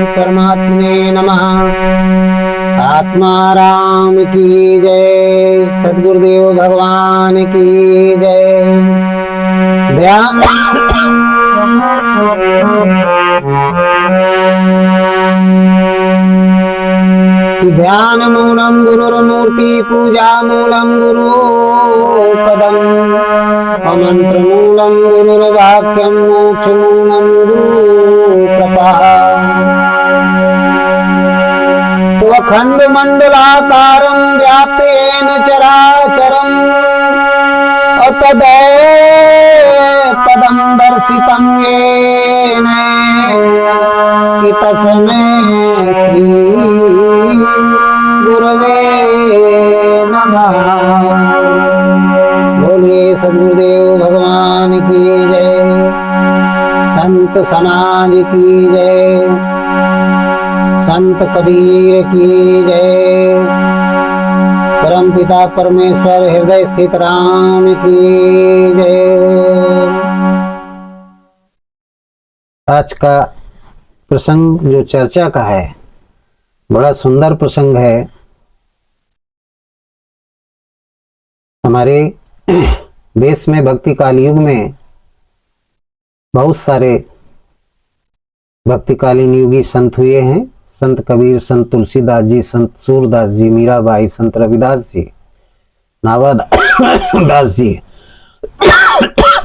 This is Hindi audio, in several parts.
परमात्मे नमः। आत्मा राम की जय। सद्गुरुदेव भगवान की जय। ध्यान ध्यान मूलम गुरुर्मूर्ति पूजा मूलम गुरु पदम मंत्र मूलम गुरुर्वाक्यम मोक्ष मूलम गुरु कृपा। अखंड मंडलाकारं व्याप्तेन चराचरं तदेपदं दर्शितं येन कि तस्मै श्री गुरवे नमः। बोलिए सद्गुरुदेव भगवान की जय। संत समाज की जय। संत कबीर की जय। परम पिता परमेश्वर हृदय स्थित राम की जय। आज का प्रसंग जो चर्चा का है बड़ा सुंदर प्रसंग है। हमारे देश में भक्ति काल युग में बहुत सारे भक्तिकालीन युगी संत हुए हैं। संत कबीर, संत तुलसीदास जी, संत सूरदास जी, मीराबाई, संत रविदास जी, नावादास जी,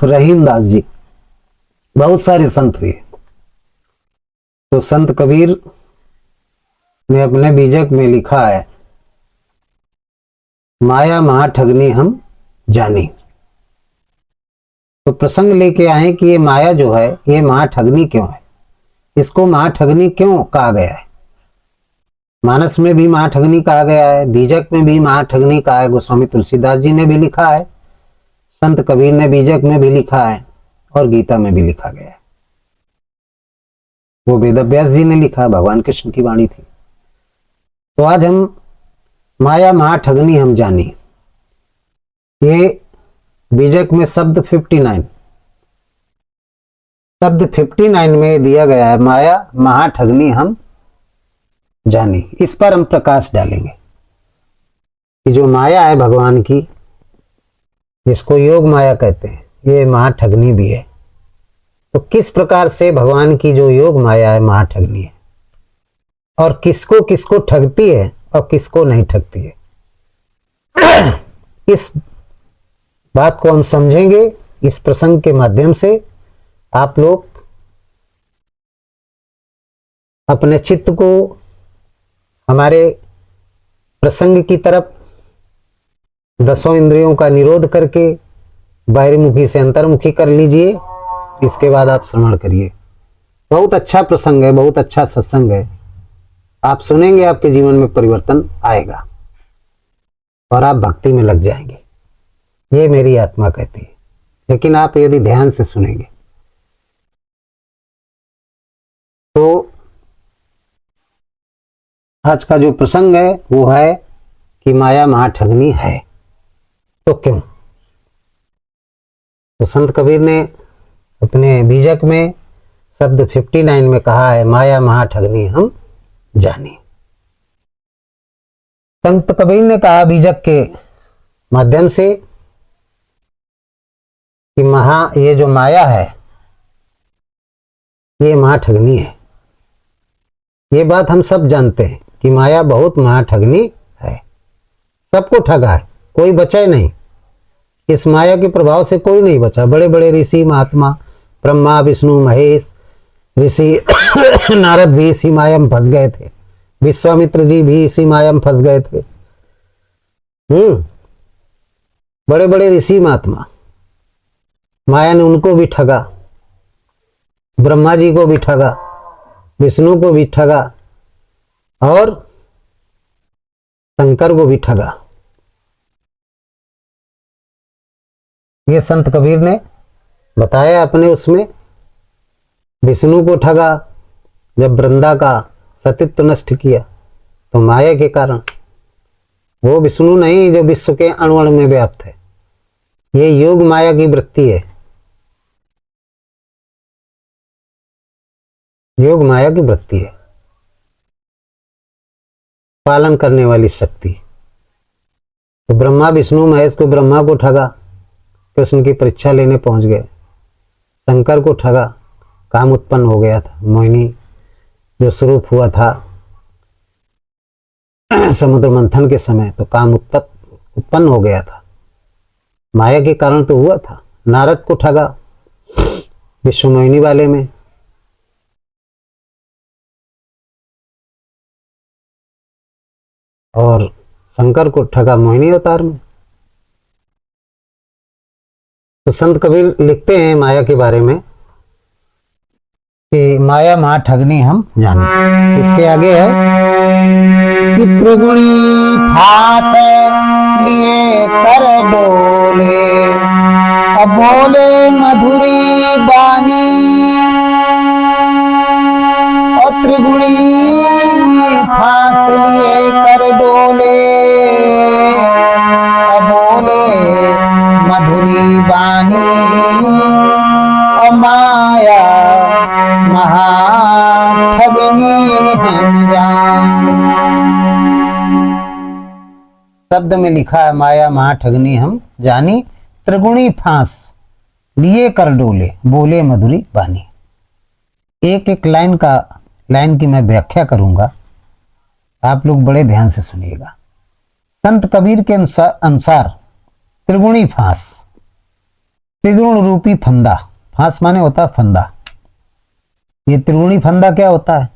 रहीमदास जी, बहुत सारे संत हुए। तो संत कबीर ने अपने बीजक में लिखा है, माया महा ठगनी हम जानी। तो प्रसंग लेके आए कि ये माया जो है ये महा ठगनी क्यों है, इसको महा ठगनी क्यों कहा गया है। मानस में भी महा ठगनी कहा गया है, बीजक में भी महा ठगनी कहा है। गोस्वामी तुलसीदास जी ने भी लिखा है, संत कबीर ने बीजक में भी लिखा है और गीता में भी लिखा गया है। वो वेदव्यास जी ने लिखा, भगवान कृष्ण की वाणी थी। तो आज हम माया महा ठगनी हम जानी, ये बीजक में शब्द 59 में दिया गया है, माया महा ठगनी हम जानी। इस पर हम प्रकाश डालेंगे कि जो माया है भगवान की, जिसको योग माया कहते हैं, ये महा ठगनी भी है। तो किस प्रकार से भगवान की जो योग माया है महा ठगनी है, और किसको किसको ठगती है और किसको नहीं ठगती है, इस बात को हम समझेंगे। इस प्रसंग के माध्यम से आप लोग अपने चित्त को हमारे प्रसंग की तरफ 10 इंद्रियों का निरोध करके बाहरीमुखी से अंतर्मुखी कर लीजिए। इसके बाद आप श्रवण करिए। बहुत अच्छा प्रसंग है, बहुत अच्छा सत्संग है। आप सुनेंगे, आपके जीवन में परिवर्तन आएगा और आप भक्ति में लग जाएंगे, ये मेरी आत्मा कहती है। लेकिन आप यदि ध्यान से सुनेंगे तो आज का जो प्रसंग है वो है कि माया महा ठगनी है। तो क्यों? तो संत कबीर ने अपने बीजक में शब्द 59 में कहा है, माया महा ठगनी हम जानी। संत कबीर ने कहा बीजक के माध्यम से कि ये जो माया है ये महा ठगनी है। ये बात हम सब जानते हैं कि माया बहुत महा ठगनी है, सबको ठगा है, कोई बचा ही नहीं। इस माया के प्रभाव से कोई नहीं बचा। बड़े बड़े ऋषि महात्मा, ब्रह्मा विष्णु महेश ऋषि नारद भी इसी माया में फंस गए थे, विश्वामित्र जी भी इसी माया में फंस गए थे। बड़े बड़े ऋषि महात्मा, माया ने उनको भी ठगा, ब्रह्मा जी को भी ठगा, विष्णु को भी ठगा और शंकर को भी ठगा। ये संत कबीर ने बताया अपने उसमें। विष्णु को ठगा, जब वृंदा का सतीत्व नष्ट किया तो माया के कारण। वो विष्णु नहीं जो विश्व के अणु अणु में व्याप्त है, ये योग माया की वृत्ति है। योग माया की वृत्ति है, पालन करने वाली शक्ति। तो ब्रह्मा विष्णु महेश को, ब्रह्मा को ठगा, कृष्ण की परीक्षा लेने पहुंच गए। शंकर को ठगा, काम उत्पन्न हो गया था, मोहिनी जो स्वरूप हुआ था समुद्र मंथन के समय, तो काम उत्पन्न हो गया था, माया के कारण तो हुआ था। नारद को ठगा विश्व मोहिनी वाले में, और शंकर को ठगा मोहिनी अवतार में। तो संत कबीर लिखते हैं माया के बारे में कि माया महा ठगनी हम जाने। इसके आगे है कि त्रिगुणी फांस लिए कर डोले, अब बोले मधुरी बानी, और त्रिगुणी फांस लिए कर डोले, अब बोले मधुरी बानी, और माया महा ठगनी हम जान। शब्द में लिखा है माया महा ठगनी हम जानी, त्रिगुणी फांस लिए कर डोले, बोले मधुरी बानी। एक एक लाइन की मैं व्याख्या करूंगा, आप लोग बड़े ध्यान से सुनिएगा। संत कबीर के अनुसार त्रिगुणी फांस, त्रिगुण रूपी फंदा, फांस माने होता है फंदा। ये त्रिगुणी फंदा क्या होता है?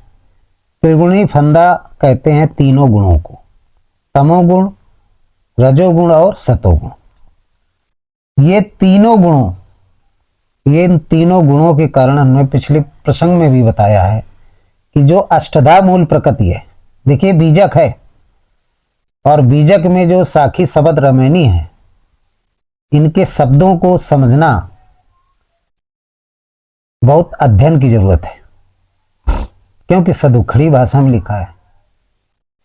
त्रिगुणी फंदा कहते हैं तीनों गुणों को, तमोगुण, रजोगुण और सतोगुण। ये तीनों गुणों के कारण हमने पिछले प्रसंग में भी बताया है कि जो अष्टधा मूल प्रकृति है, देखिए बीजक है, और बीजक में जो साखी शब्द रमैनी है, इनके शब्दों को समझना बहुत अध्ययन की जरूरत है, क्योंकि सदुखड़ी भाषा में लिखा है।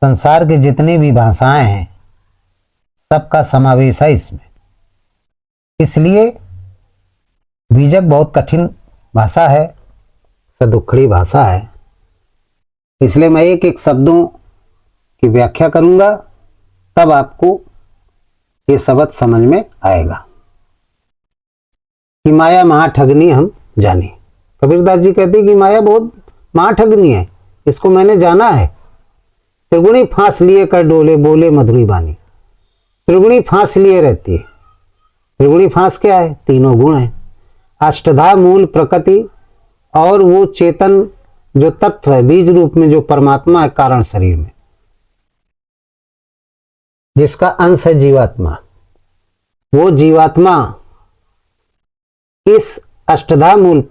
संसार के जितनी भी भाषाएं हैं सबका समावेश है इसमें, इसलिए बीजक बहुत कठिन भाषा है, सदुखड़ी भाषा है। इसलिए मैं एक एक शब्दों की व्याख्या करूंगा, तब आपको ये शब्द समझ में आएगा कि माया महा ठगनी हम जाने। कबीरदास जी कहते हैं कि माया बहुत महा ठगनी है, इसको मैंने जाना है। त्रिगुणी फांस लिए कर डोले, बोले मधुरी बानी। त्रिगुणी फांस लिए रहती है। त्रिगुणी फांस क्या है? तीनों गुण है, अष्टधा मूल प्रकृति, और वो चेतन जो तत्व है बीज रूप में, जो परमात्मा है कारण शरीर में, जिसका अंश है जीवात्मा। वो जीवात्मा इस अष्टधा मूल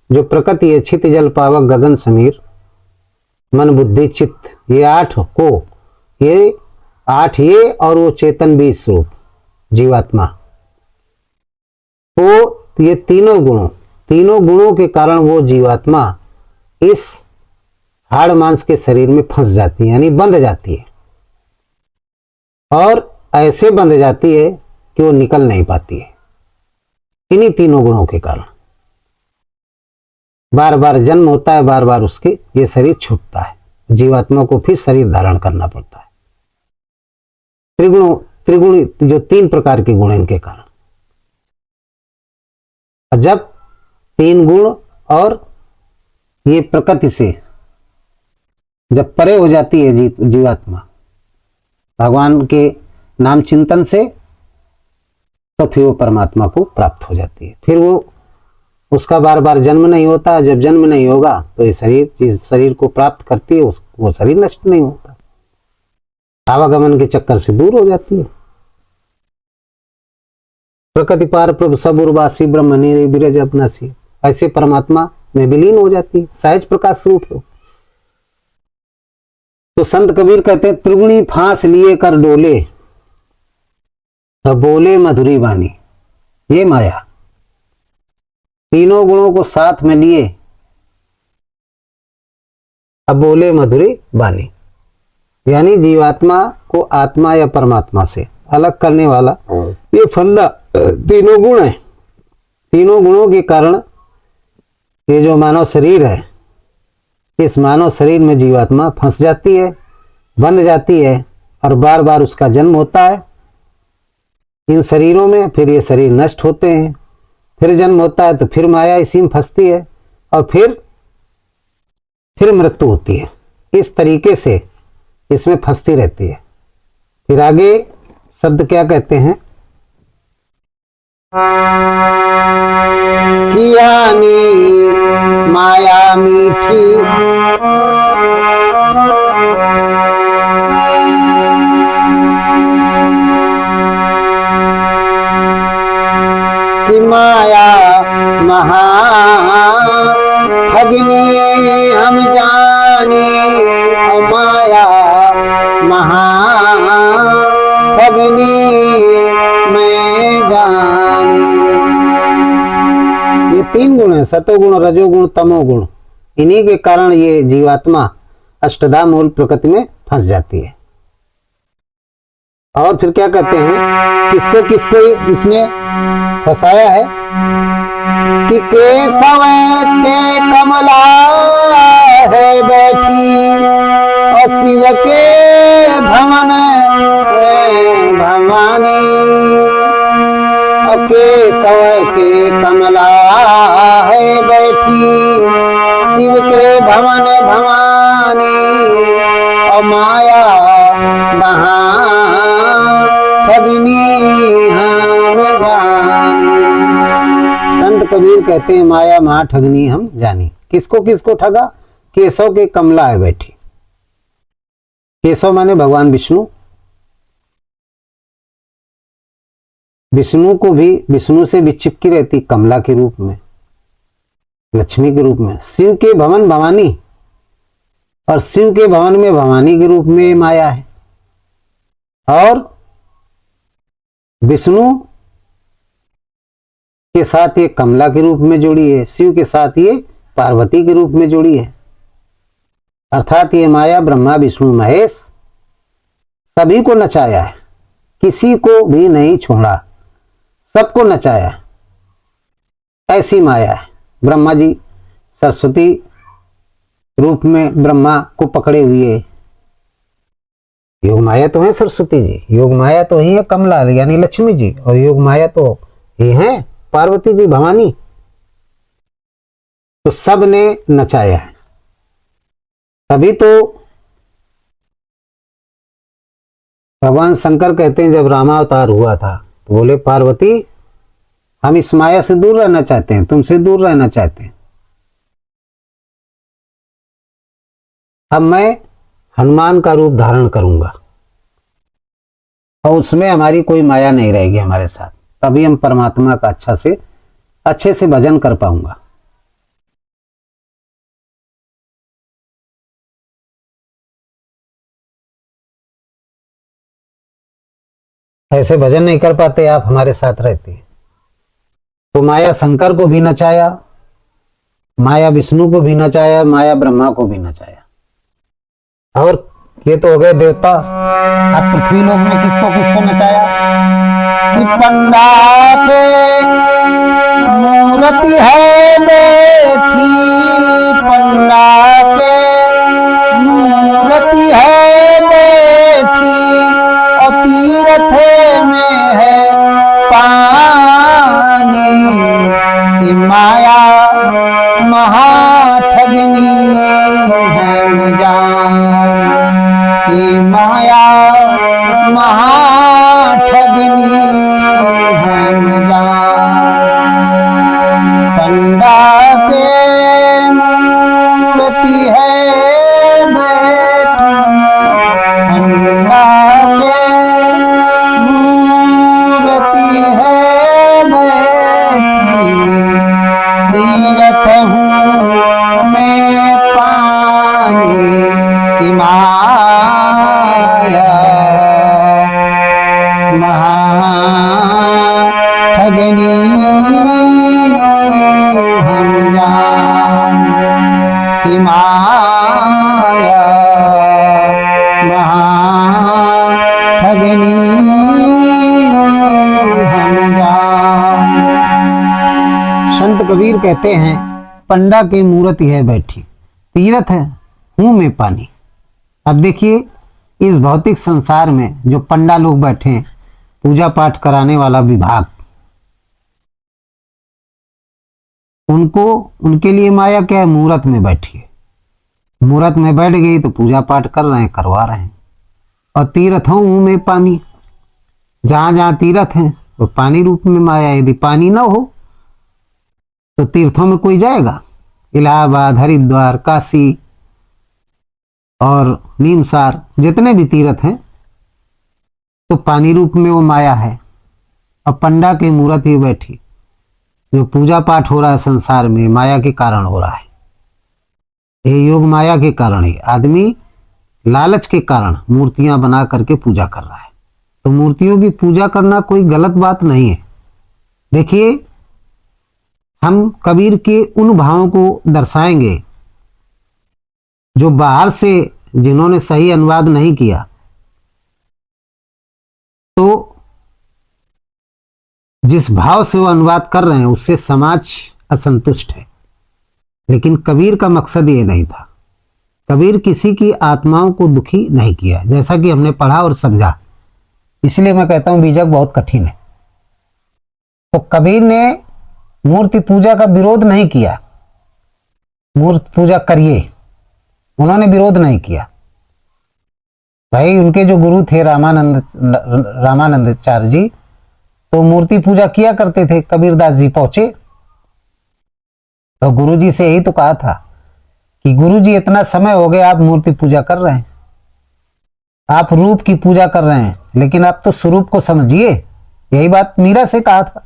जो प्रकृति है, छित जल पावक गगन समीर मन बुद्धि चित्त, ये आठ ये और वो चेतन बीज स्वरूप जीवात्मा, वो ये तीनों गुणों के कारण वो जीवात्मा इस हाड़ मांस के शरीर में फंस जाती है, यानी बंध जाती है, और ऐसे बंध जाती है कि वो निकल नहीं पाती है। इन्हीं तीनों गुणों के कारण बार बार जन्म होता है, बार बार उसके ये शरीर छूटता है, जीवात्मा को फिर शरीर धारण करना पड़ता है। त्रिगुण जो तीन प्रकार के गुण इनके कारण, जब तीन गुण और ये प्रकृति से जब परे हो जाती है जीवात्मा भगवान के नाम चिंतन से, तो फिर वो परमात्मा को प्राप्त हो जाती है। फिर वो उसका बार बार जन्म नहीं होता। जब जन्म नहीं होगा तो ये शरीर जिस शरीर को प्राप्त करती है वो शरीर नष्ट नहीं होता, आवागमन के चक्कर से दूर हो जाती है। प्रकृति पार प्रभु सब उर्वासी ब्रह्म बिरज अपनासी, ऐसे परमात्मा में विलीन हो जाती है, सहज प्रकाश स्वरूप हो। तो संत कबीर कहते हैं त्रिगुणी फांस लिए कर डोले, बोले मधुरी बानी। ये माया तीनों गुणों को साथ में लिए अब बोले मधुरी बानी, यानी जीवात्मा को आत्मा या परमात्मा से अलग करने वाला ये फंदा तीनों गुण है। तीनों गुणों के कारण ये जो मानव शरीर है इस मानव शरीर में जीवात्मा फंस जाती है, बंध जाती है और बार बार उसका जन्म होता है इन शरीरों में। फिर ये शरीर नष्ट होते हैं, फिर जन्म होता है तो फिर माया इसी में फंसती है और फिर मृत्यु होती है। इस तरीके से इसमें फंसती रहती है। फिर आगे शब्द क्या कहते हैं, कियानी माया मीठी कि माया महा ठगनी हम जानी, माया महा ठगनी मैं जानी। ये तीन गुण है, सतोगुण, रजोगुण, तमोगुण। इन्हीं के कारण ये जीवात्मा अष्टधा मूल प्रकृति में फंस जाती है। और फिर क्या कहते हैं, किसको किसको इसने फंसाया है कि केशव के कमला है बैठी और शिव के भवन भवानी। और केशव के कमला है बैठी शिव के भवन भवानी और माया महा ठगनी हम जानी। संत कबीर कहते हैं माया महा ठगनी हम जानी। किसको किसको ठगा? केशव के कमला है बैठी। केशव माने भगवान विष्णु। विष्णु को भी, विष्णु से भी चिपकी रहती कमला के रूप में, लक्ष्मी के रूप में। शिव के भवन भवानी, और शिव के भवन में भवानी के रूप में माया है। और विष्णु के साथ ये कमला के रूप में जुड़ी है, शिव के साथ ये पार्वती के रूप में जुड़ी है। अर्थात ये माया ब्रह्मा विष्णु महेश सभी को नचाया है, किसी को भी नहीं छोड़ा, सबको नचाया। ऐसी माया है। ब्रह्मा जी सरस्वती रूप में ब्रह्मा को पकड़े हुए। योग माया तो है सरस्वती जी, योग माया तो ही है कमला यानी लक्ष्मी जी, और योग माया तो ही है पार्वती जी भवानी। तो सब ने नचाया है। तभी तो भगवान शंकर कहते हैं जब रामावतार हुआ था तो बोले पार्वती हम इस माया से दूर रहना चाहते हैं, तुमसे दूर रहना चाहते हैं। अब मैं हनुमान का रूप धारण करूंगा और उसमें हमारी कोई माया नहीं रहेगी हमारे साथ, तभी हम परमात्मा का अच्छे से भजन कर पाऊंगा। ऐसे भजन नहीं कर पाते आप हमारे साथ रहते। तो माया शंकर को भी नचाया, माया विष्णु को भी नचाया, माया ब्रह्मा को भी नचाया। और ये तो हो गए देवता। अब पृथ्वी लोक में किसको किसको नचाया कि पंडा के मूर्ति है बैठी, पंडा के मूर्ति है बैठी और तीर्थ में है पानी की माया महाठगनी है जान की माया महाठगनी है जान। पंडा के मूर्ति है बैठी, पंडा के मूर्ति है बैठी तीर्थ हूँ मैं पानी की माया महाठगनी हम जान की माया महाठगनी हम जान। संत कबीर कहते हैं पंडा की मूर्ति है बैठी। तीर्थ है, हूं मैं पानी। अब देखिए, इस भौतिक संसार में जो पंडा लोग बैठे हैं, पूजा पाठ कराने वाला विभाग, उनको, उनके लिए माया क्या है? मूर्त में बैठी है। मूर्त में बैठ गई तो पूजा पाठ कर रहे हैं, करवा रहे हैं। और तीर्थ हूं मैं पानी, जहां जहां तीर्थ है वो पानी रूप में माया। यदि पानी ना हो तो तीर्थों में कोई जाएगा? इलाहाबाद, हरिद्वार, काशी और नीमसार, जितने भी तीर्थ हैं, तो पानी रूप में वो माया है। और पंडा की मूर्त ही बैठी, जो पूजा पाठ हो रहा है संसार में, माया के कारण हो रहा है। ये योग माया के कारण है। आदमी लालच के कारण मूर्तियां बना करके पूजा कर रहा है। तो मूर्तियों की पूजा करना कोई गलत बात नहीं है। देखिए, हम कबीर के उन भावों को दर्शाएंगे जो बाहर से जिन्होंने सही अनुवाद नहीं किया, तो जिस भाव से वो अनुवाद कर रहे हैं उससे समाज असंतुष्ट है। लेकिन कबीर का मकसद ये नहीं था। कबीर किसी की आत्माओं को दुखी नहीं किया, जैसा कि हमने पढ़ा और समझा। इसलिए मैं कहता हूं बीजक बहुत कठिन है। तो कबीर ने मूर्ति पूजा का विरोध नहीं किया। मूर्ति पूजा करिए, उन्होंने विरोध नहीं किया। भाई, उनके जो गुरु थे रामानंदाचार्य जी, तो मूर्ति पूजा किया करते थे। कबीरदास जी पहुंचे तो गुरु जी से यही तो कहा था कि गुरु जी, इतना समय हो गया आप मूर्ति पूजा कर रहे हैं, आप रूप की पूजा कर रहे हैं, लेकिन आप तो स्वरूप को समझिए। यही बात मीरा से कहा था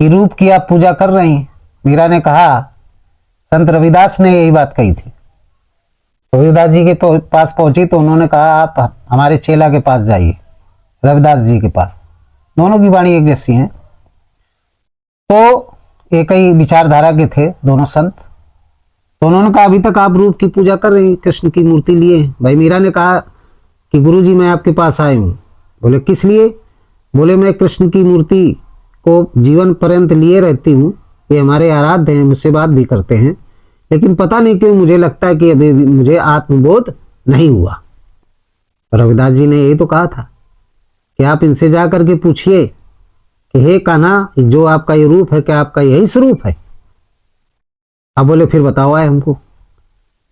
कि रूप की आप पूजा कर रही हैं। मीरा ने कहा, संत रविदास ने यही बात कही थी। रविदास जी के पास पहुंची तो उन्होंने कहा, आप हमारे चेला के पास जाइए, रविदास जी के पास। दोनों की वाणी एक जैसी है। तो एक ही विचारधारा के थे दोनों संत। तो उन्होंने कहा, अभी तक आप रूप की पूजा कर रहे हैं, कृष्ण की मूर्ति लिए। भाई मीरा ने कहा कि गुरुजी, मैं आपके पास आई हूं। बोले, किस लिए? बोले, मैं कृष्ण की मूर्ति को जीवन पर्यंत लिए रहती हूँ, ये हमारे आराध्य हैं, मुझसे बात भी करते हैं, लेकिन पता नहीं क्यों मुझे लगता है कि अभी मुझे आत्मबोध नहीं हुआ। रविदास जी ने यही तो कहा था कि आप इनसे जा करके पूछिए कि हे कान्हा, जो आपका ये रूप है, क्या आपका यही स्वरूप है? अब बोले, फिर बताओ आए हमको।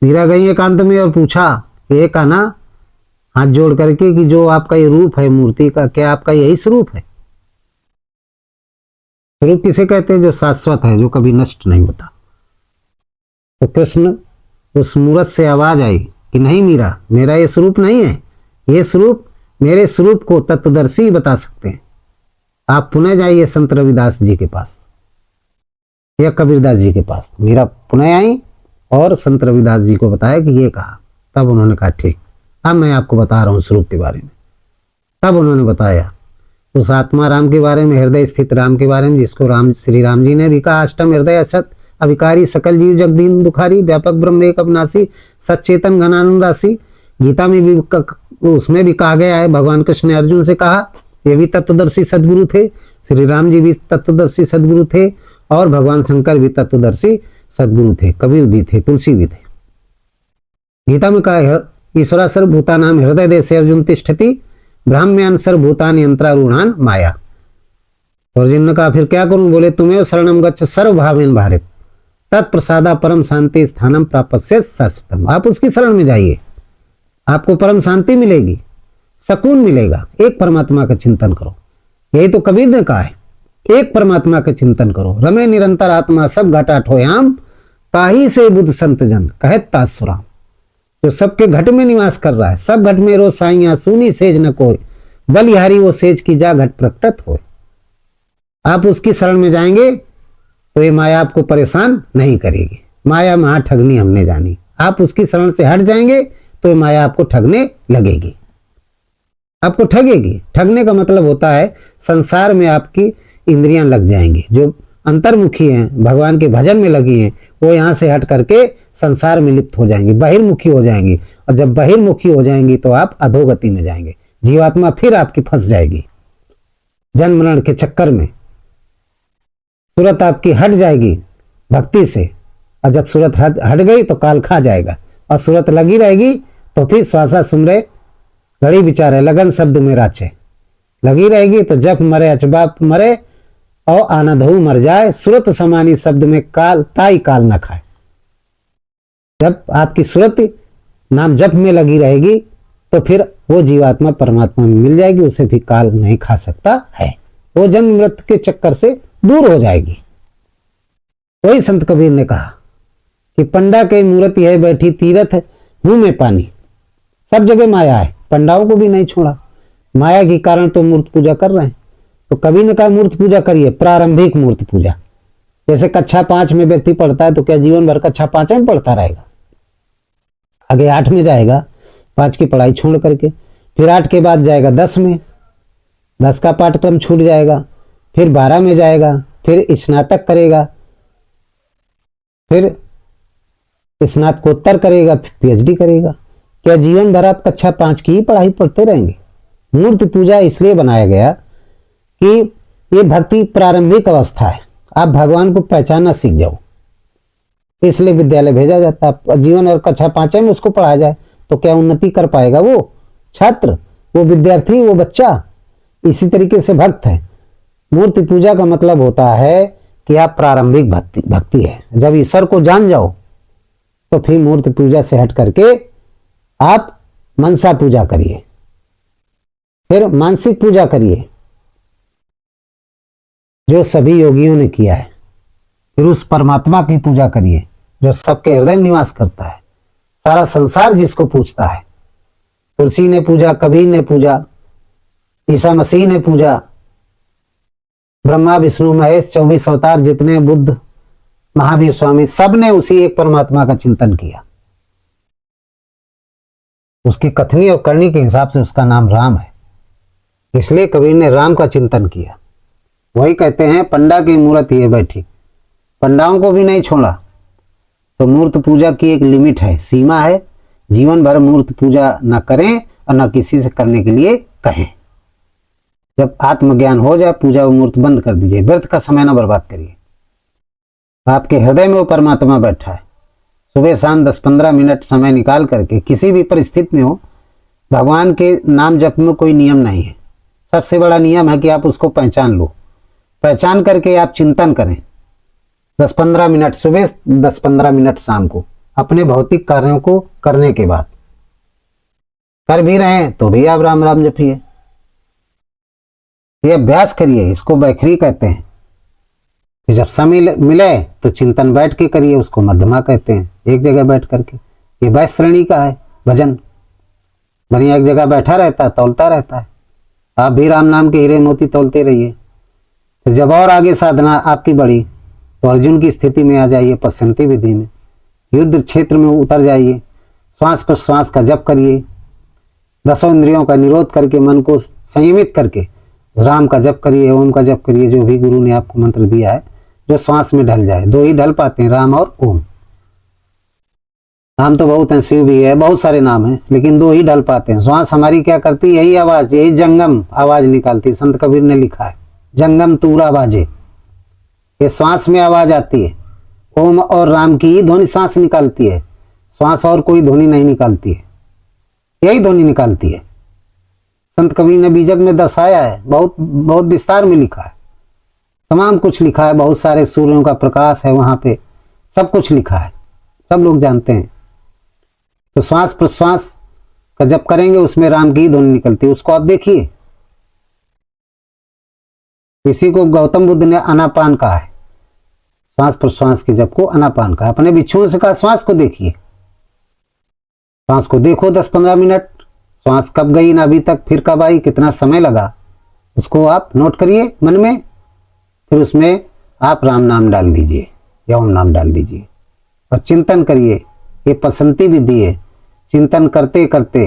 मीरा गई एकांत में और पूछा कि हे कान्हा, हाथ जोड़ करके, कि जो आपका ये रूप है मूर्ति का, क्या आपका यही स्वरूप है? स्वरूप किसे कहते हैं? जो शाश्वत है, जो कभी नष्ट नहीं होता। तो कृष्ण, उस मूर्त से आवाज आई कि नहीं मीरा, मेरा ये स्वरूप नहीं है। ये स्वरूप, मेरे स्वरूप को तत्वदर्शी बता सकते हैं। आप पुनः जाइए संत रविदास जी के पास या कबीरदास जी के पास। मीरा पुनः आई और संत रविदास जी को बताया कि ये कहा। तब उन्होंने कहा, ठीक, अब मैं आपको बता रहा हूँ स्वरूप के बारे में। तब उन्होंने बताया उस आत्मा राम के बारे में, हृदय स्थित राम के बारे में, जिसको राम, श्री राम जी ने भी कहा, अष्टम हृदय असत अविकारी सकल जीव जगदीन दुखारी व्यापक ब्रह्म एक अविनाशी सचेतन घनानंद राशि। गीता में भी उसमें भी कहा गया है। भगवान कृष्ण ने अर्जुन से कहा, ये भी तत्वदर्शी सदगुरु थे, श्री राम जी भी तत्वदर्शी सदगुरु थे, और भगवान शंकर भी तत्वदर्शी सदगुरु थे, कबीर भी थे, तुलसी भी थे। गीता में कहा, ईश्वरा सर्वभूतानां हृदय देशे अर्जुन तिष्ठति ब्राह्म्यान सर्वभूतानि यंत्रारूढ़ान माया। अर्जुन ने कहा, फिर क्या करूं? बोले, तुम्हें शरणम गच्छ सर्वभावेन भारत तत्प्रसादा परम शांति स्थानम प्राप्स्य शाश्वतम। आप उसकी शरण में जाइए, आपको परम शांति मिलेगी, सुकून मिलेगा। एक परमात्मा का चिंतन करो। यही तो कबीर ने कहा है, एक परमात्मा का चिंतन करो। रमे निरंतर आत्मा सब घटा ठोयाम, ताही से बुद्ध संत जन कहत तासुराम। जो सबके घट में निवास कर रहा है, सब घट में रो साइया सुनी सेज न कोई, बलिहारी वो सेज की जा घट प्रकट हो। आप उसकी शरण में जाएंगे तो ये माया आपको परेशान नहीं करेगी। माया महा ठगनी हमने जानी। आप उसकी शरण से हट जाएंगे तो ये माया आपको ठगने लगेगी, आपको ठगेगी। ठगने का मतलब होता है संसार में आपकी इंद्रियां लग जाएंगी। जो अंतर्मुखी हैं, भगवान के भजन में लगी हैं, वो यहाँ से हट करके संसार में लिप्त हो जाएंगी, बहिर्मुखी हो जाएंगी। और जब बहिर्मुखी हो जाएंगी तो आप अधोगति में जाएंगे। जीवात्मा फिर आपकी फंस जाएगी जन्म मरण के चक्कर में। सूरत आपकी हट जाएगी भक्ति से, और जब सूरत हट गई तो काल खा जाएगा, और सूरत लगी रहेगी तो फिर श्वासा सुमरे घड़ी विचारे लगन शब्द में राचे, लगी रहेगी तो जप मरे अचबाप मरे और आनंदहु मर जाए, सूरत समानी शब्द में काल ताई काल न खाए। जब आपकी सूरत नाम जप में लगी रहेगी तो फिर वो जीवात्मा परमात्मा में मिल जाएगी, उसे भी काल नहीं खा सकता है, वो जन्म मृत्यु के चक्कर से दूर हो जाएगी। वही संत कबीर ने कहा कि पंडा के मूर्ति है बैठी तीरथ मुंह में पानी, सब जगह माया है, पंडाओं को भी नहीं छोड़ा, माया के कारण तो मूर्ति पूजा कर रहे हैं। तो कबीर ने कहा मूर्ति पूजा करिए, प्रारंभिक मूर्ति पूजा। जैसे कक्षा 5 में व्यक्ति पढ़ता है तो क्या जीवन भर कक्षा 5 में पढ़ता रहेगा? आगे 8 में जाएगा, 5 की पढ़ाई छोड़ करके, फिर 8 के बाद जाएगा 10 में, 10 का पाठ्यक्रम छूट जाएगा, फिर 12 में जाएगा, फिर स्नातक करेगा, फिर स्नातकोत्तर करेगा, फिर पीएचडी करेगा। क्या जीवन भर आप कक्षा 5 की ही पढ़ाई पढ़ते रहेंगे? मूर्ति पूजा इसलिए बनाया गया कि ये भक्ति प्रारंभिक अवस्था है, आप भगवान को पहचानना सीख जाओ, इसलिए विद्यालय भेजा जाता है। जीवन और कक्षा 5 में उसको पढ़ाया जाए तो क्या उन्नति कर पाएगा वो छात्र, वो विद्यार्थी, वो बच्चा? इसी तरीके से भक्त है। मूर्ति पूजा का मतलब होता है कि आप प्रारंभिक भक्ति है। जब ईश्वर को जान जाओ तो फिर मूर्ति पूजा से हट करके आप मनसा पूजा करिए, फिर मानसिक पूजा करिए जो सभी योगियों ने किया है, फिर उस परमात्मा की पूजा करिए जो सबके हृदय में निवास करता है, सारा संसार जिसको पूजता है। तुलसी ने पूजा, कबीर ने पूजा, ईसा मसीह ने पूजा, ब्रह्मा विष्णु महेश 24 अवतार जितने, बुद्ध, महावीर स्वामी, सब ने उसी एक परमात्मा का चिंतन किया। उसकी कथनी और करनी के हिसाब से उसका नाम राम है, इसलिए कबीर ने राम का चिंतन किया। वही कहते हैं पंडा की मूर्त ये बैठी, पंडाओं को भी नहीं छोड़ा। तो मूर्ति पूजा की एक लिमिट है, सीमा है। जीवन भर मूर्ति पूजा न करें और न किसी से करने के लिए कहें। जब आत्मज्ञान हो जाए पूजा व मूर्ति बंद कर दीजिए, व्यर्थ का समय न बर्बाद करिए। आपके हृदय में वो परमात्मा बैठा है। सुबह शाम 10-15 मिनट समय निकाल करके किसी भी परिस्थिति में हो, भगवान के नाम जप में कोई नियम नहीं है। सबसे बड़ा नियम है कि आप उसको पहचान लो, पहचान करके आप चिंतन करें। 10-15 मिनट सुबह, 10-15 मिनट शाम को, अपने भौतिक कार्यों को करने के बाद। कर भी रहे हैं तो भी आप राम राम जपिए, ये अभ्यास करिए। इसको बैखरी कहते हैं। कि जब समय मिले तो चिंतन बैठ के करिए, उसको मध्यमा कहते हैं, एक जगह बैठ करके। ये वैश्य श्रेणी का है भजन। बढ़िया एक जगह बैठा रहता है, तौलता रहता है। आप भी राम नाम के हीरे मोती तौलते रहिए। फिर जब और आगे साधना आपकी बढ़ी तो अर्जुन की स्थिति में आ जाइए, पश्चंती विधि में, युद्ध क्षेत्र में उतर जाइए। श्वास प्रश्वास का जप करिए, 10 इंद्रियों का निरोध करके मन को संयमित करके राम का जप करिए, ओम का जप करिए। जो भी गुरु ने आपको मंत्र दिया है जो श्वास में ढल जाए। 2 ही ढल पाते हैं, राम और ओम। नाम तो बहुत हैं, शिव भी है, बहुत सारे नाम हैं, लेकिन 2 ही ढल पाते हैं। श्वास हमारी क्या करती है? यही आवाज, यही जंगम आवाज निकालती है। संत कबीर ने लिखा है, जंगम तूर आवाजे। ये श्वास में आवाज आती है। ओम और राम की ही ध्वनि सांस निकालती है, श्वास और कोई ध्वनि नहीं निकालती है, यही ध्वनि निकालती है। संत कबीर ने बीजक में दर्शाया है, बहुत बहुत विस्तार में लिखा है, तमाम कुछ लिखा है। बहुत सारे सूर्यों का प्रकाश है वहां पे, सब कुछ लिखा है, सब लोग जानते हैं। तो श्वास प्रश्वास का जप करेंगे, उसमें राम की ही ध्वनि निकलती है। उसको आप देखिए। किसी को गौतम बुद्ध ने आनापान कहा है, श्वास प्रश्वास के जप को आनापान कहा। अपने भिक्षुओं से कहा श्वास को देखिए, श्वास को देखो 10-15 मिनट। श्वास कब गई नाभि तक, फिर कब आई, कितना समय लगा, उसको आप नोट करिए मन में। फिर उसमें आप राम नाम डाल दीजिए या ओम नाम डाल दीजिए और चिंतन करिए। ये पसंती विधि है। चिंतन करते करते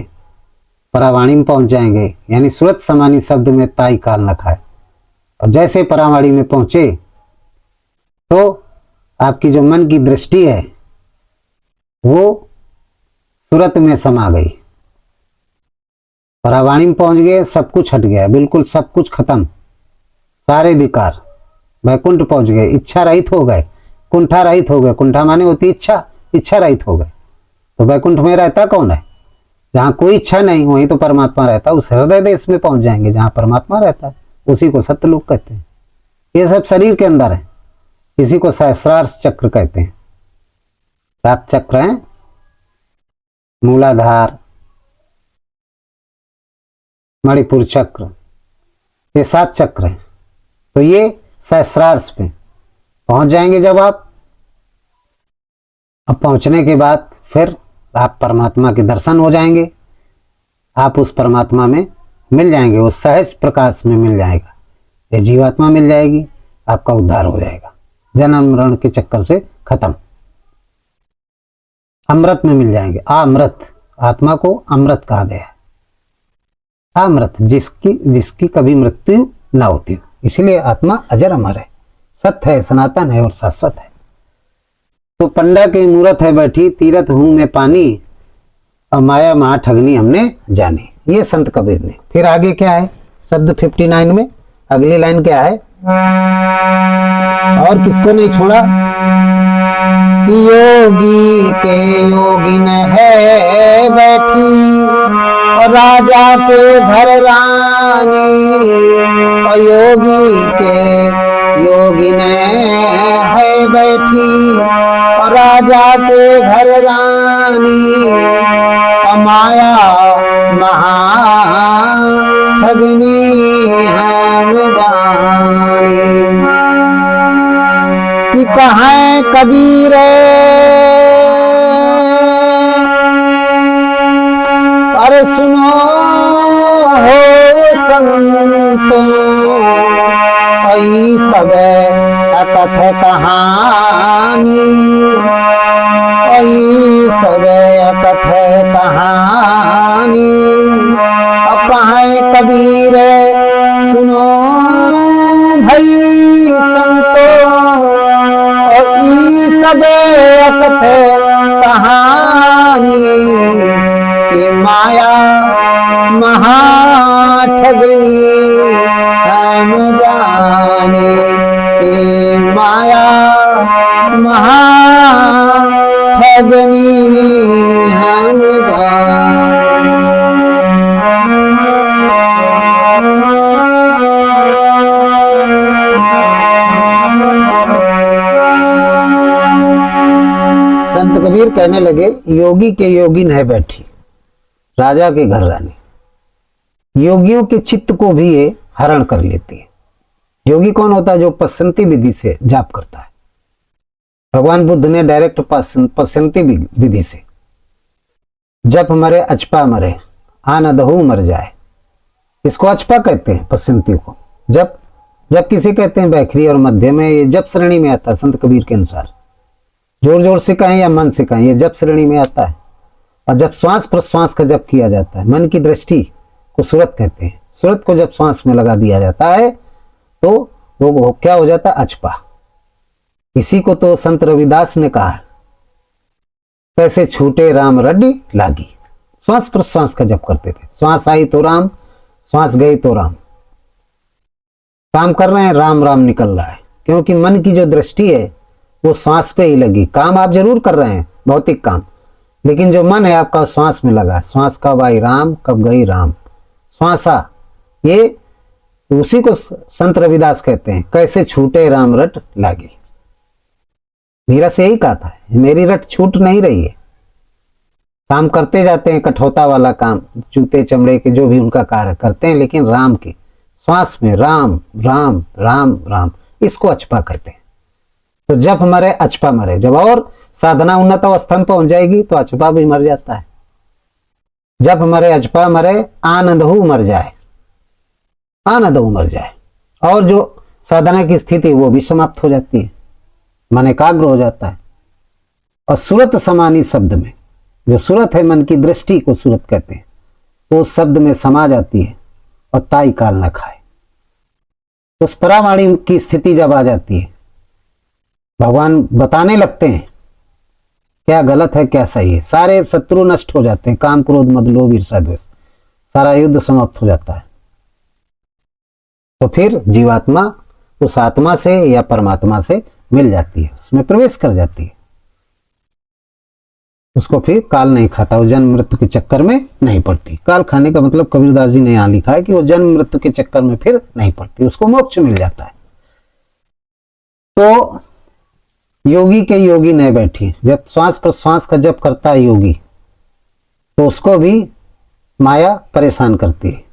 परावाणी में पहुंच जाएंगे, यानी सूरत समानी शब्द में ताई काल न खाए। और जैसे परावाणी में पहुंचे तो आपकी जो मन की दृष्टि है वो सूरत में समा गई। परावाणी में पहुंच गए, सब कुछ हट गया, बिल्कुल सब कुछ खत्म, सारे विकार। वैकुंठ पहुंच गए, इच्छा रहित हो गए। कुंठा रहित हो गए। कुंठा माने होती इच्छा, इच्छा रहित हो गए। तो वैकुंठ में रहता कौन है? जहाँ कोई इच्छा नहीं वहीं तो परमात्मा रहता। उस हृदय देश में पहुंच जाएंगे जहाँ परमात्मा रहता है, उसी को सत्यलोक कहते हैं। ये सब शरीर के अंदर है, इसी को सहस्रार चक्र कहते हैं। 7 चक्र हैं, मूलाधार, मणिपुर चक्र, ये 7 चक्र हैं। तो ये सहस्रार्ष पे पहुंच जाएंगे जब आप। अब पहुंचने के बाद फिर आप परमात्मा के दर्शन हो जाएंगे, आप उस परमात्मा में मिल जाएंगे, उस सहज प्रकाश में मिल जाएगा, ये जीवात्मा मिल जाएगी, आपका उद्धार हो जाएगा, जन्म मरण के चक्कर से खत्म। अमृत में मिल जाएंगे। अमृत, आत्मा को अमृत कहा गया है। अमृत, जिसकी कभी मृत्यु ना होती हो, इसलिए आत्मा अजर अमर है, सत्य है, सनातन है और शाश्वत है। तो पंडा की मूरत है बैठी, तीरथ हूं मैं पानी, और माया महा ठगनी हमने जानी। ये संत कबीर ने। फिर आगे क्या है शब्द 59 में, अगली लाइन क्या है? और किसको नहीं छोड़ा कि योगी के योगिन है बैठी और राजा के घर रानी, और योगी के योगिन है बैठी और राजा के घर रानी, और माया महा ठगनी हम जानी। कि कहाँ कबीर अरे सुनो हो संतो, कई सब अकथ कहानी, कई सब अकथ कहानी। अब कहाँ कबीर सुनो भई संतो, और ई सब अकथ कहानी, कि माया महा ठगनी हम जाने, कि माया महा ठगनी हम जाने। संत कबीर कहने लगे, योगी के योगिन है बैठी, राजा के घर रानी। योगियों के चित्त को भी ये हरण कर लेती है। योगी कौन होता है? जो पश्चंती विधि से जाप करता है। भगवान बुद्ध ने डायरेक्ट पश्चंती विधि से जप मरे अचपा मरे, आनदहु मर जाए, इसको अचपा कहते हैं पश्चंती को। जब किसी कहते हैं बैखरी और मध्य में, ये जप श्रेणी में आता है संत कबीर के अनुसार। जोर जोर से कहें या मन से कहें, ये जप श्रेणी में आता है। और जब श्वास प्रश्वास का जप किया जाता है, मन की दृष्टि को सूरत कहते हैं, सूरत को जब श्वास में लगा दिया जाता है तो वो क्या हो जाता है? अचपा। इसी को तो संत रविदास ने कहा, कैसे छूटे राम रड्डी लागी। श्वास प्रश्वास का जप करते थे, श्वास आई तो राम, श्वास गई तो राम। काम कर रहे हैं, राम राम निकल रहा है, क्योंकि मन की जो दृष्टि है वो श्वास पे ही लगी। काम आप जरूर कर रहे हैं, भौतिक काम, लेकिन जो मन है आपका श्वास में लगा। श्वास कब आई राम, कब गई राम, श्वासा। ये उसी को संत रविदास कहते हैं, कैसे छूटे राम रट लागी। मीरा से यही कहा था, मेरी रट छूट नहीं रही है। काम करते जाते हैं, कठौता वाला काम, जूते चमड़े के जो भी उनका कार्य करते हैं, लेकिन राम के श्वास में राम राम राम राम, इसको अचपा कहते हैं। तो जप मरे अचपा मरे। जब और साधना उन्नत अवस्था में पहुंच जाएगी तो अचपा भी मर जाता है। जप मरे अचपा मरे, आनंदहु मर जाए, आनंदहु मर जाए। और जो साधना की स्थिति वो भी समाप्त हो जाती है, मन एकाग्र हो जाता है। और सूरत समानी शब्द में, जो सूरत है मन की दृष्टि को सूरत कहते हैं, तो उस शब्द में समा जाती है और ताई काल न खाए। उस परावाणी की स्थिति जब आ जाती है, भगवान बताने लगते हैं क्या गलत है क्या सही है। सारे शत्रु नष्ट हो जाते हैं, काम क्रोध मद लोभ ईर्ष्या द्वेष, सारा युद्ध समाप्त हो जाता है। तो फिर जीवात्मा उस आत्मा से या परमात्मा से मिल जाती है, उसमें प्रवेश कर जाती है, उसको फिर काल नहीं खाता, वो जन्म मृत्यु के चक्कर में नहीं पड़ती। काल खाने का मतलब कबीरदास जी ने यहां लिखा है कि वो जन्म मृत्यु के चक्कर में फिर नहीं पड़ती, उसको मोक्ष मिल जाता है। तो योगी के योगी नहीं बैठी, जब श्वास प्रश्वास का जप करता है योगी तो उसको भी माया परेशान करती है।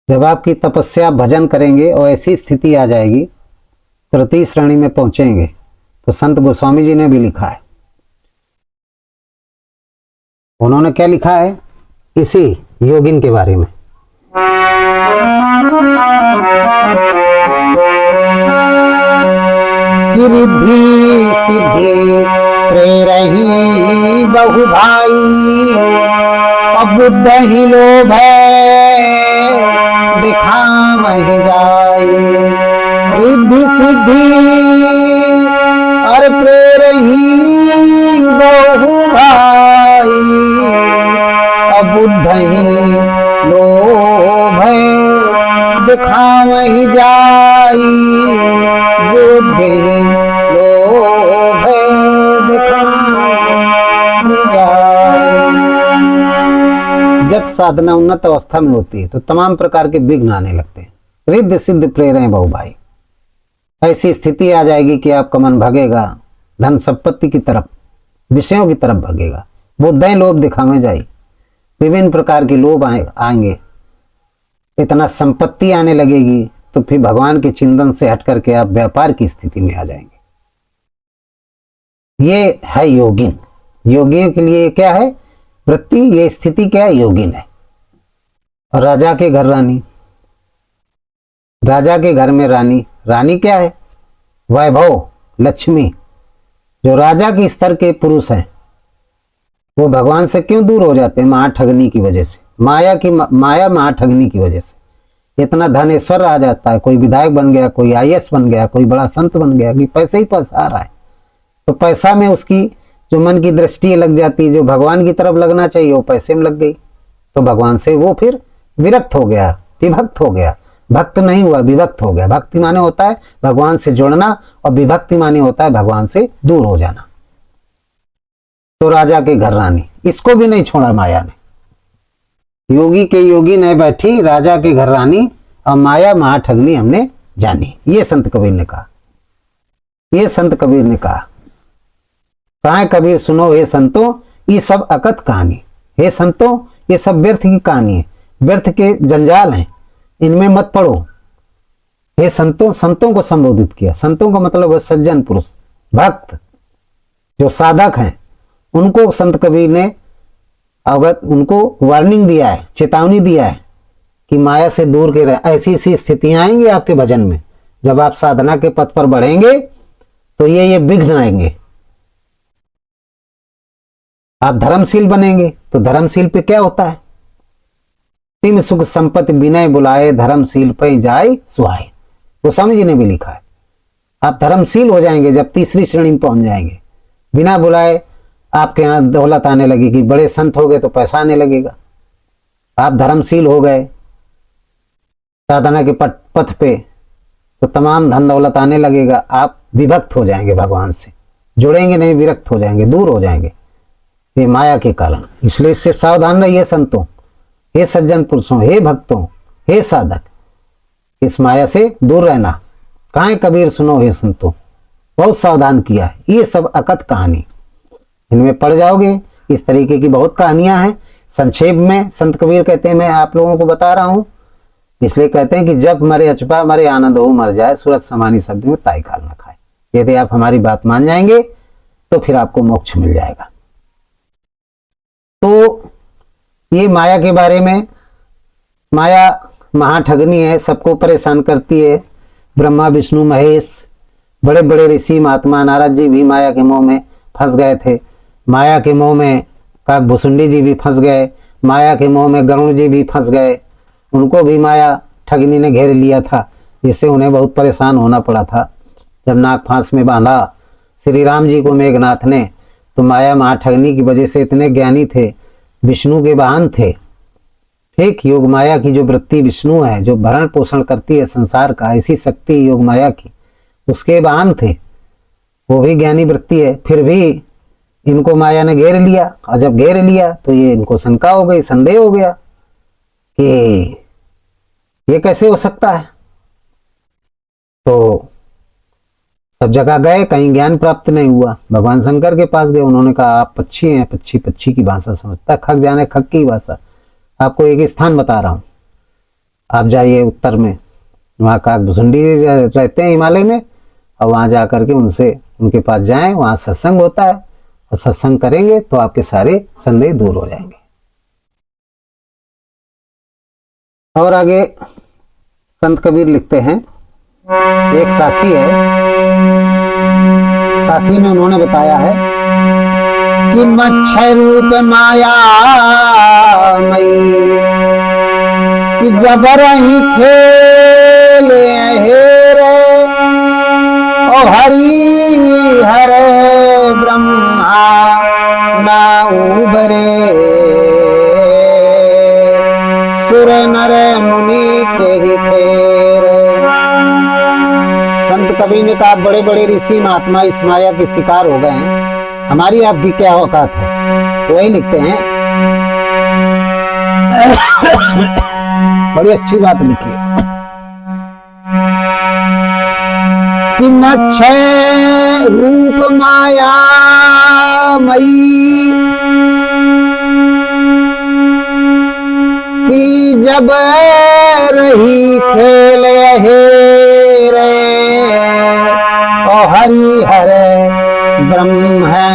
जब आपकी तपस्या भजन करेंगे और ऐसी स्थिति आ जाएगी, तृतीय श्रेणी में पहुंचेंगे, तो संत गोस्वामी जी ने भी लिखा है। उन्होंने क्या लिखा है इसी योगिन के बारे में? रिद्धि सिद्धि प्रेरही बहु भाई, बुद्ध ही लोभ दिखावहि जाई। रिद्धि सिद्धि और प्रेरही बहु भाई, बुद्ध ही लोभ दिखावहि जाई। बुद्धि लोभ दिखावहि जाई। जब साधना उन्नत अवस्था में होती है तो तमाम प्रकार के विघ्न आने लगते हैं। रिद्धि सिद्धि प्रेरय बहु भाई, ऐसी स्थिति आ जाएगी कि आपका मन भगेगा धन संपत्ति की तरफ, विषयों की तरफ भगेगा। बुद्धि लोभ दिखावे जाई, विभिन्न प्रकार के लोभ आएंगे, इतना संपत्ति आने लगेगी तो फिर भगवान के चिंतन से हट करके आप व्यापार की स्थिति में आ जाएंगे। ये है योगिन। योगियों के लिए क्या है वृत्ति, ये स्थिति क्या है, योगिन है। और राजा के घर रानी, राजा के घर में रानी, रानी क्या है, वैभव लक्ष्मी। जो राजा के स्तर के पुरुष हैं वो भगवान से क्यों दूर हो जाते हैं? महाठगनी की वजह से, माया महाठगनी की वजह से। इतना धनेश्वर आ जाता है, कोई विधायक बन गया, कोई आईएएस बन गया, कोई बड़ा संत बन गया, कि पैसे ही पैसा आ रहा है, तो पैसा में उसकी जो मन की दृष्टि लग जाती है, जो भगवान की तरफ लगना चाहिए वो पैसे में लग गई, तो भगवान से वो फिर विरक्त हो गया, विभक्त हो गया। भक्त नहीं हुआ, विभक्त हो गया। भक्ति माने होता है भगवान से जुड़ना और विभक्ति माने होता है भगवान से दूर हो जाना। तो राजा के घर रानी, इसको भी नहीं छोड़ा माया ने। योगी के योगी नहीं बैठी, राजा के घर रानी, और माया महाठगनी हमने जानी। ये संत कबीर ने कहा, ये संत कबीर ने कहा। कहा कबीर सुनो हे संतों, ये सब अकथ कहानी। हे संतों, ये सब व्यर्थ की कहानी है, व्यर्थ के जंजाल हैं, इनमें मत पड़ो। हे संतों, संतों को संबोधित किया। संतों का मतलब है सज्जन पुरुष, भक्त, जो साधक हैं, उनको संत कबीर ने अवगत, उनको वार्निंग दिया है, चेतावनी दिया है कि माया से दूर के रहे। ऐसी ऐसी स्थितियां आएंगी आपके भजन में, जब आप साधना के पथ पर बढ़ेंगे तो ये विघ्न आएंगे। आप धर्मशील बनेंगे तो धर्मशील पे क्या होता है? तिम सुख संपत्ति विनय बुलाए, धर्मशील पे जाए सुहाए। गोस्वामी जी ने भी लिखा है। आप धर्मशील हो जाएंगे जब तीसरी श्रेणी में पहुंच जाएंगे। बिना बुलाए आपके यहां दौलत आने लगेगी, बड़े संत हो गए तो पैसा आने लगेगा। आप धर्मशील हो गए साधना के पथ पे तो तमाम धन दौलत आने लगेगा। आप विभक्त हो जाएंगे, भगवान से जुड़ेंगे नहीं, विरक्त हो जाएंगे, दूर हो जाएंगे, ये माया के कारण। इसलिए इससे सावधान रहिए संतों, हे सज्जन पुरुषों, हे भक्तों, हे साधक, इस माया से दूर रहना। कहाँ कबीर सुनो हे संतों, बहुत सावधान किया है। ये सब अकथ कहानी, इनमें पड़ जाओगे। इस तरीके की बहुत कहानियां हैं। संक्षेप में संत कबीर कहते हैं, मैं आप लोगों को बता रहा हूं, इसलिए कहते हैं कि जब मरे अचपा मरे आनंद हो मर जाए, सूरत समानी शब्द में ताई खाल न खाए। यदि आप हमारी बात मान जाएंगे तो फिर आपको मोक्ष मिल जाएगा। तो ये माया के बारे में, माया महाठगनी है, सबको परेशान करती है। ब्रह्मा विष्णु महेश, बड़े बड़े ऋषि महात्मा, नारद जी भी माया के मोह में फंस गए थे। माया के मोह में काकभुसुंडी जी भी फंस गए, माया के मोह में गरुण जी भी फंस गए। उनको भी माया ठगनी ने घेर लिया था, जिससे उन्हें बहुत परेशान होना पड़ा था। जब नाग फांस में बांधा श्री राम जी को मेघनाथ ने, तो माया महाठगनी की वजह से इतने ज्ञानी थे, विष्णु के वाहन थे। ठीक योग माया की जो वृत्ति विष्णु है, जो भरण पोषण करती है संसार का, ऐसी शक्ति योग माया की, उसके वाहन थे, वो भी ज्ञानी वृत्ति है, फिर भी इनको माया ने घेर लिया। और जब घेर लिया तो ये इनको शंका हो गई, संदेह हो गया कि ये कैसे हो सकता है। तो सब जगह गए, कहीं ज्ञान प्राप्त नहीं हुआ। भगवान शंकर के पास गए, उन्होंने कहा आप पक्षी हैं, पक्षी पक्षी की भाषा समझता है, खग जाने खग की भाषा। आपको एक स्थान बता रहा हूं, आप जाइए उत्तर में, वहाँ काकभुसुंडी रहते हैं हिमालय में, और वहाँ जा करके उनसे उनके पास जाएं, वहाँ सत्संग होता है, और सत्संग करेंगे तो आपके सारे संदेह दूर हो जाएंगे। और आगे संत कबीर लिखते हैं, एक साखी है, साखी में उन्होंने बताया है कि मच्छर रूप माया मई कि जबर ही खेले हेरे ओ हरि हरे ब्रह्मा ना उबरे सुर नर मुनि के ही खेर। संत कबीर ने कहा बड़े बड़े ऋषि महात्मा इस माया के शिकार हो गए हैं, हमारी आपकी क्या औकात है। तो वही लिखते हैं, बड़ी अच्छी बात लिखी कि मच्छर रूप माया मई कि जब रही खेल हेरे ओ हरि हरे ब्रह्म है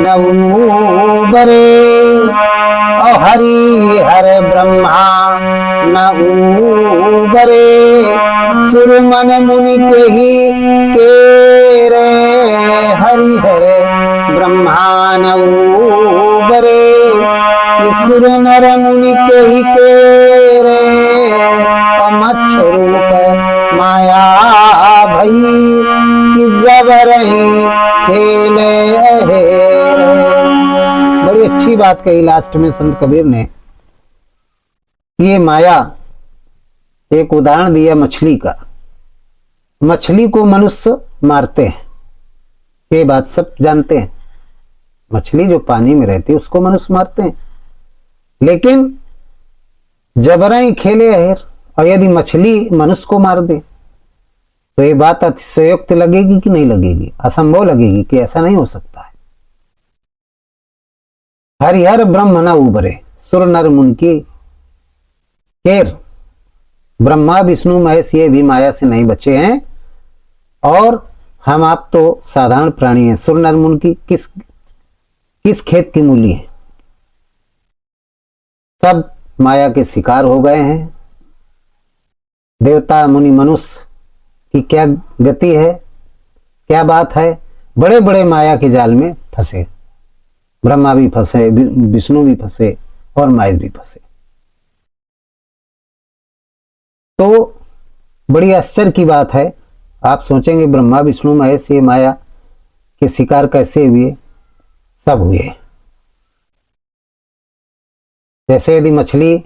न उबरे ओ हरि हरे ब्रह्मा न उबरे सुर मन मुनि के ही केरे हरि हरे ब्रह्मा न उबरे सुर नर मुनि के ही केरे मच्छर रूप माया भई कि जबर ही खेले हेर। बड़ी अच्छी बात कही लास्ट में संत कबीर ने, ये माया एक उदाहरण दिया मछली का। मछली को मनुष्य मारते हैं, ये बात सब जानते हैं, मछली जो पानी में रहती है उसको मनुष्य मारते हैं, लेकिन जबरन खेले हेर। और यदि मछली मनुष्य को मार दे तो ये बात अतिशयोक्त लगेगी कि नहीं लगेगी, असंभव लगेगी कि ऐसा नहीं हो सकता है। हरिहर ब्रह्म न उबरे सुर नर मुनि की केर। ब्रह्मा विष्णु महेश ये भी माया से नहीं बचे हैं, और हम आप तो साधारण प्राणी हैं। सुर नर मुनि की किस खेत की मूली है, सब माया के शिकार हो गए हैं। देवता मुनि मनुष्य की क्या गति है, क्या बात है, बड़े बड़े माया के जाल में फंसे। ब्रह्मा भी फंसे, विष्णु भी फंसे, और महेश भी फंसे। तो बड़ी आश्चर्य की बात है, आप सोचेंगे ब्रह्मा विष्णु महेश ये माया के शिकार कैसे हुए, सब हुए। जैसे यदि मछली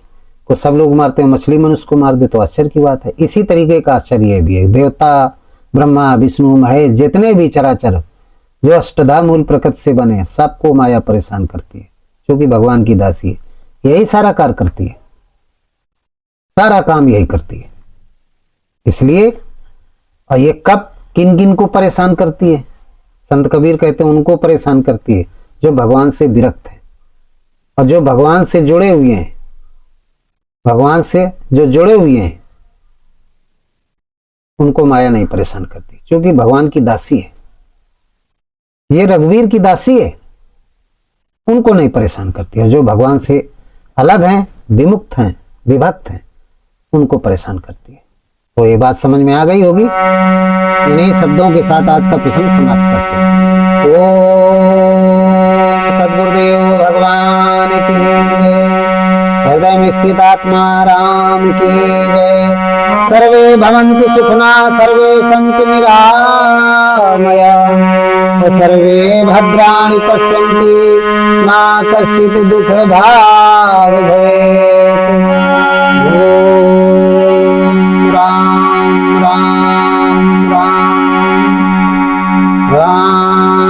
को सब लोग मारते हैं, मछली मनुष्य को मार दे तो आश्चर्य की बात है। इसी तरीके का आश्चर्य भी है। देवता ब्रह्मा विष्णु महेश जितने भी चराचर जो अष्टधा मूल प्रकृति से बने, सबको माया परेशान करती है, क्योंकि भगवान की दासी है, यही सारा कार्य करती है, सारा काम यही करती है। इसलिए और ये कब किन किन को परेशान करती है, संत कबीर कहते हैं उनको परेशान करती है जो भगवान से विरक्त है, और जो भगवान से जुड़े हुए हैं, भगवान से जो जुड़े हुए हैं उनको माया नहीं परेशान करती, क्योंकि भगवान की दासी है। ये रघुवीर की दासी है, उनको नहीं परेशान करती है। जो भगवान से अलग हैं, विमुक्त हैं, विभक्त हैं, उनको परेशान करती है। तो ये बात समझ में आ गई होगी। इन्हीं शब्दों के साथ आज का प्रसंग समाप्त करते हैं। ओम सद्गुरुदेव भगवान की जय। हृदय में स्थित आत्मा राम की जय। सर्वे भवन्तु सुखिना सर्वे सन्तु निरामया सर्वे भद्राणि पश्यन्ति मा कश्चित् दुःख भाग् भवेत्। ओम राम राम राम। राम।